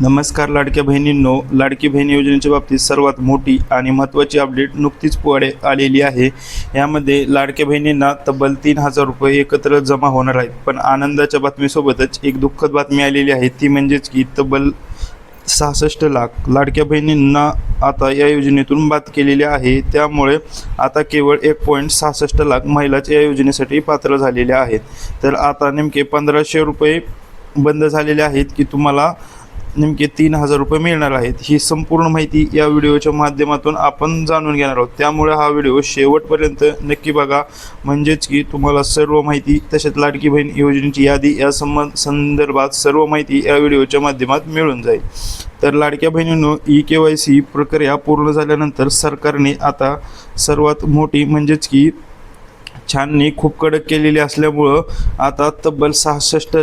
नमस्कार लाडक्या बहिणींनो, लाडकी बहीण योजनेच्या बाबतीत सर्वात मोठी आणि महत्त्वाची अपडेट नुकतीच पुढे आलेली आहे। यामध्ये लाडक्या बहिणींना तब्बल 3000 रुपये एकत्र जमा होणार आहेत। पण आनंदाच्या बातमीसोबतच एक दुःखद बातमी आलेली आहे, ती म्हणजेच की तब्बल 66 लाख लाडक्या बहिणींना आता या योजनेतून बाद केलेले आहे। त्यामुळे आता केवळ 1.66 लाख महिलाच या योजनेसाठी पात्र झालेल्या आहेत। तर आता नेमके 1500 रुपये बंद झालेले आहेत की तुम्हाला नेमके 3000 रुपये मिळणार आहेत। ही संपूर्ण माहिती या व्हिडिओच्या माध्यमातून आपण जाणून घेणार आहोत। त्यामुळे हा व्हिडिओ शेवटपर्यंत नक्की बघा, म्हणजेच की तुम्हाला सर्व माहिती तसेच लाडकी बहीण योजनेची यादी या संदर्भात सर्व माहिती या व्हिडिओच्या माध्यमात मिळून जाईल। तर लाडक्या बहिणींनो, KYC प्रक्रिया पूर्ण झाल्यानंतर सरकारने आता सर्वात मोठी म्हणजेच की छाननी खूप कडक केलेली असल्यामुळं आता तब्बल 66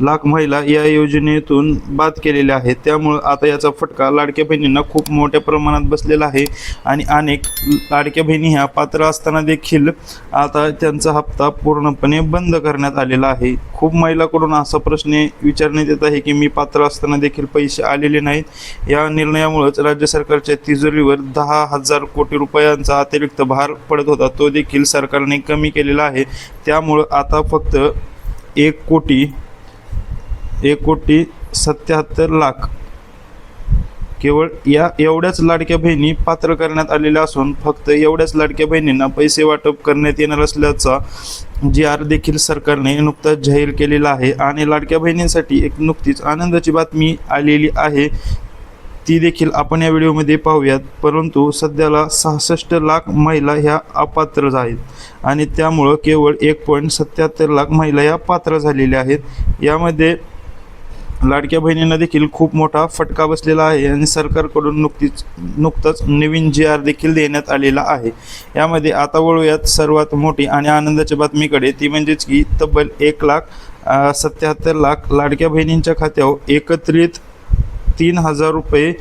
लाख महिला या योजनेतून बाद केलेल्या आहेत। त्यामुळे आता याचा फटका लाडक्या बहिणींना खूप मोठ्या प्रमाणात बसलेला आहे आणि अनेक लाडक्या बहिणी ह्या पात्र असताना देखील आता त्यांचा हप्ता पूर्णपणे बंद करण्यात आलेला आहे। खूप महिलांकडून असा प्रश्न विचारण्यात येत आहे की मी पात्र असताना देखील पैसे आलेले नाहीत। या निर्णयामुळेच राज्य सरकारच्या तिजोरीवर 10,000 कोटी रुपयांचा अतिरिक्त भार पडत होता, तो देखील सरकारने कमी केलेला आहे। त्यामुळे आता फक्त 1,77 लाख केवळ एवढ्याच लाडक्या बहिणी पात्र करण्यात आलेल्या असून फक्त एवढ्याच लाडक्या बहिणींना पैसे वाटप करण्यात येणार असल्याचा GR देखील सरकारने नुकताच जाहीर केलेला आहे। आणि लाडक्या बहिणींसाठी एक नुकतीच आनंदाची बातमी आलेली आहे, ती देखील आपण या व्हिडिओमध्ये पाहूयात। परंतु सध्याला 66 लाख महिला ह्या अपात्र आहेत आणि त्यामुळं केवळ 1.77 लाख महिला या पात्र झालेल्या आहेत। यामध्ये लाडक्या बहिणींना देखील खूप मोठा फटका बसलेला आहे आणि सरकारकडून नुकताच नवीन GR देखील देण्यात आलेला आहे। यामध्ये आता वळूयात सर्वात मोठी आणि आनंदाच्या बातमीकडे, ती म्हणजेच की तब्बल 1,77 लाख लाडक्या बहिणींच्या खात्यावर एकत्रित 3000 रुपये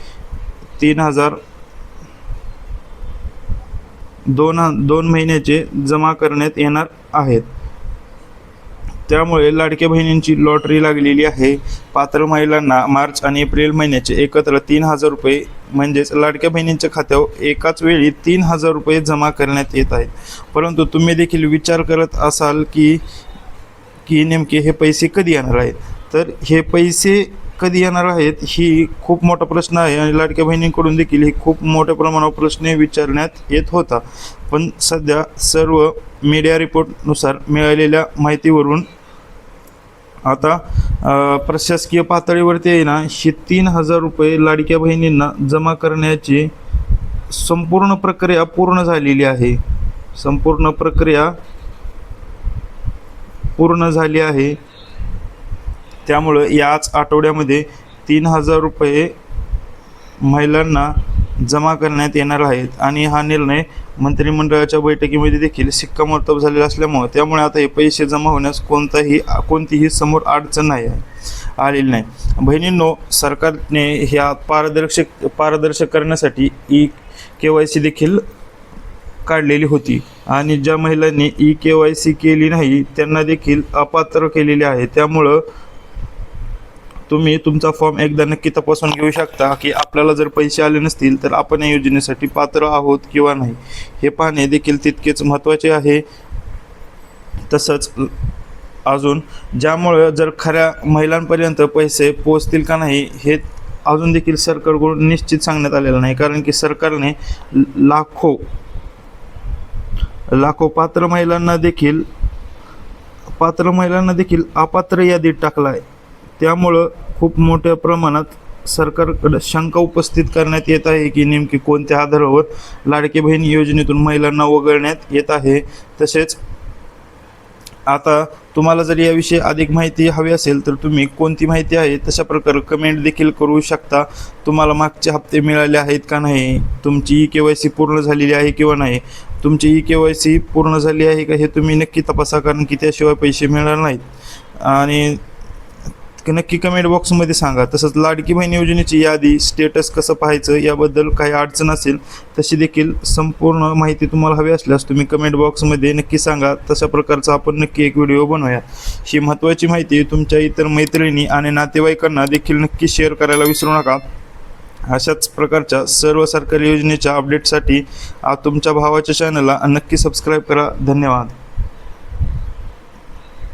2 महिन्याचे जमा करण्यात येणार आहेत। त्यामुळे लाडक्या बहिणींची लॉटरी लागलेली आहे। पात्र महिलांना मार्च आणि एप्रिल महिन्याचे एकत्र 3000 रुपये म्हणजेच लाडक्या बहिणींच्या खात्यावर एकाच वेळी 3000 रुपये जमा करण्यात येत आहेत। परंतु तुम्ही देखील विचार करत असाल की नेमके हे पैसे कधी येणार आहेत। तर हे पैसे कधी येणार आहेत ही खूप मोठा प्रश्न आहे आणि लाडक्या बहिणींकडून देखील ही खूप मोठ्या प्रमाणावर प्रश्न विचारण्यात येत होता। पण सध्या सर्व मीडिया रिपोर्टनुसार मिळालेल्या माहितीवरून आता प्रशासकीय पातळीवरती आहे ना, ही 3000 रुपये लाडक्या बहिणींना जमा करण्याची संपूर्ण प्रक्रिया पूर्ण झालेली आहे। संपूर्ण प्रक्रिया पूर्ण झाली आहे। त्यामुळे याच आठवड्यामध्ये 3000 रुपये महिलांना जमा करण्यात येणार आहेत आणि हा निर्णय मंत्रिमंडळाच्या बैठकीमध्ये देखील शिक्कामोर्तब झालेला असल्यामुळे त्यामुळे आता हे पैसे जमा होण्यास कोणतीही समोर अडचण आलेली नाही। बहिणींनो, सरकारने ह्या पारदर्शक करण्यासाठी KYC देखील काढलेली होती आणि ज्या महिलांनी KYC केली नाही त्यांना देखील अपात्र केलेले आहे। त्यामुळं तुम्ही तुमचा फॉर्म एकदा नक्की तपासून घेऊ शकता की आपल्याला जर पैसे आले नसतील तर आपण या योजनेसाठी पात्र आहोत किंवा नाही, हे पाहणे देखील तितकेच महत्त्वाचे आहे। तसंच अजून ज्यामुळे जर खऱ्या महिलांपर्यंत पैसे पोहोचतील का नाही हे अजून देखील सरकारकडून निश्चित सांगण्यात आलेलं नाही, कारण की सरकारने लाखो पात्र महिलांना देखील अपात्र यादीत टाकला आहे। त्यामुळं खूप मोठ्या प्रमाणात सरकारकडे शंका उपस्थित करण्यात येत आहे की नेमकी कोणत्या आधारावर लाडकी बहीण योजनेतून महिलांना वगळण्यात येत आहे। तसेच आता तुम्हाला जर याविषयी अधिक माहिती हवी असेल तर तुम्ही कोणती माहिती आहे तशा प्रकारे कमेंट देखील करू शकता। तुम्हाला मागचे हप्ते मिळाले आहेत का नाही, तुमची KYC पूर्ण झालेली आहे किंवा नाही, तुमची KYC पूर्ण झाली आहे का हे तुम्ही नक्की तपासा, कारण की त्याशिवाय पैसे मिळणार नाहीत। आणि नक्की कमेंट बॉक्समध्ये सांगा. तसंच लाडकी बहीण योजनेची यादी स्टेटस कसं पाहायचं याबद्दल काही अडचण असेल तशी देखील संपूर्ण माहिती तुम्हाला हवी असल्यास तुम्ही कमेंट बॉक्समध्ये नक्की सांगा. तशा प्रकारचा आपण नक्की एक व्हिडिओ बनवूया. ही महत्त्वाची माहिती तुमच्या इतर मैत्रिणी आणि नातेवाईकांना देखील नक्की शेअर करायला विसरू नका. अशाच प्रकारच्या सर्व सरकारी योजनेच्या अपडेटसाठी तुमच्या भावाच्या चॅनलला नक्की सबस्क्राईब करा. धन्यवाद.